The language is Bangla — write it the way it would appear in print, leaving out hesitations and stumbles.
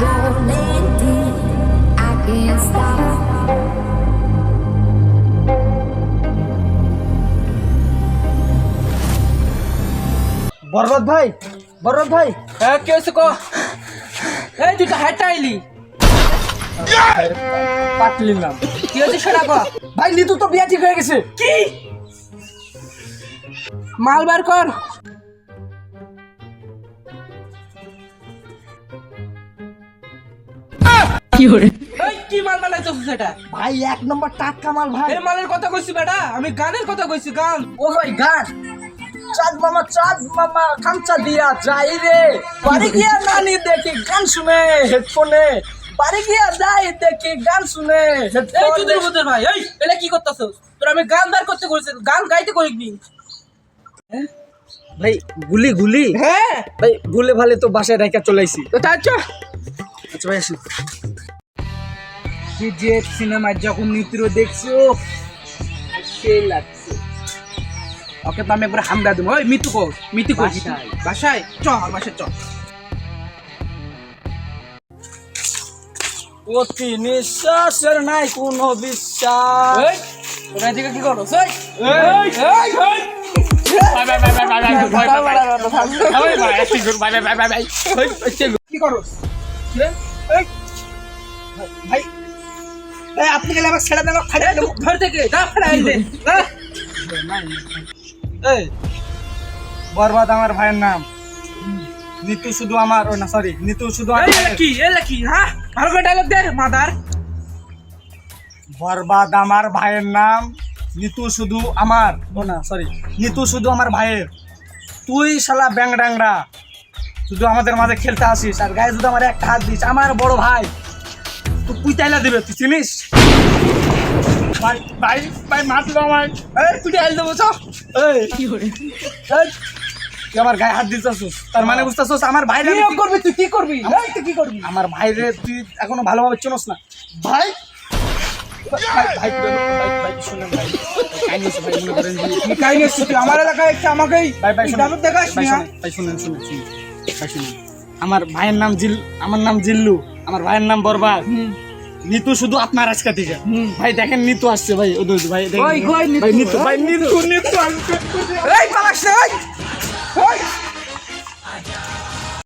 rolling deep, I can't stop. বরবাদ ভাই হ্যাঁ কি হয়েছে কো? এই তুই তো হেঁটে আইলি, পাটলি নাম কি হয়েছে সেটা কো। ভাই নিতু তো বিয়া ঠিক হয়ে গেছে। কি মাল বার কর। এই কি মাল বানাইছস সেটা? ভাই এক নম্বর টাটকা মাল ভাই। এই মালের কথা কইছি বেটা, আমি গানের কথা কইছি, গান। ও ভাই গান চাঁদ মামা খামচা দিয়া যাই রে বাড়ি গিয়া নানি দেখি গান শুনে হেডফোনে বাড়ি গিয়া যাই দেখি গান শুনে এই হেডফোনে। তুই বুঝর ভাই, এই এলা কি করতেছস? তোর আমি গান বার করতে কইছি, গান গাইতে কইনি। ভাই গুলি হ্যাঁ ভাই ভুলে ভালে তো বাসায় রেখে চলে আইছি। তো তার চ আচ্ছা ভাই আসি। যে সিনেমা যখন নিত্র দেখছো সেই লাগছে। ওকে তো আমি একবার হামদা দেবো। ওই মিতু কো, মিতু কো বাসায়। বাসায় চ, বাসায় চ। অতি নিঃশ্বাসের নাই কোনো বিশ্বাস। এই তোরা এদিকে কি করো? এই কি করো? ভাই ভাই আপনি গেলে আমাকে ছেড়ে দেন, ফাড়িয়ে দেবো। ঘর থেকে যা ফেরাই দে। এই বরবাদ আমার ভাইয়ের নাম, নিতু শুধু আমার, ও না সরি, নিতু শুধু আমার এই ভাইয়ের। কি এলা কি? হ্যাঁ ভালো করে ডায়লগ দে মাদার। বরবাদ আমার ভাইয়ের নাম, নিতু শুধু আমার, ও না সরি, নিতু শুধু আমার ভাইয়ের। তুই শালা ব্যাং ডাংরা শুধু আমাদের মাঝে খেলতে আসিস আর গায়ে শুধু আমার একটা হাত দিস। আমার বড় ভাই তুই পুইতাইলা দিবে, তুই চিনিস? ভাই ভাই ভাই মারলো আমায়। এই তুই আইল দেবো চ। এই কি করে? এই, তুই আমার গায়ে হাত দিতেছিস, তার মানে বুঝতেছিস আমার ভাই কি করবি তুই? কি করবি? এই তুই কি করবি? আমার ভাইরে তুই এখনো ভালোভাবে চিনস না। ভাই ভাই ভাই ভাই শুনেন ভাই, কাইন্ডনেস ভাই মনে করেন যে কি কাহিনী হচ্ছে? তুই আমার এলাকায় একটা আমাকেই ভাই ভাই ডায়লগ দেখাস ভাই না? ভাই শুনেন ভাই শুনেন, আমার ভাইয়ের নাম আমার নাম জিল্লু, আমার ভাইয়ের নাম বরবাদ। নিতু শুধু আপনার আজকে থেকে। ভাই দেখেন নিতু আসছে ভাই, ওই ভাই দেখেন কই ভাই নিতু নিতু? ভাই নিতু আসছে। এই পালাস না, এই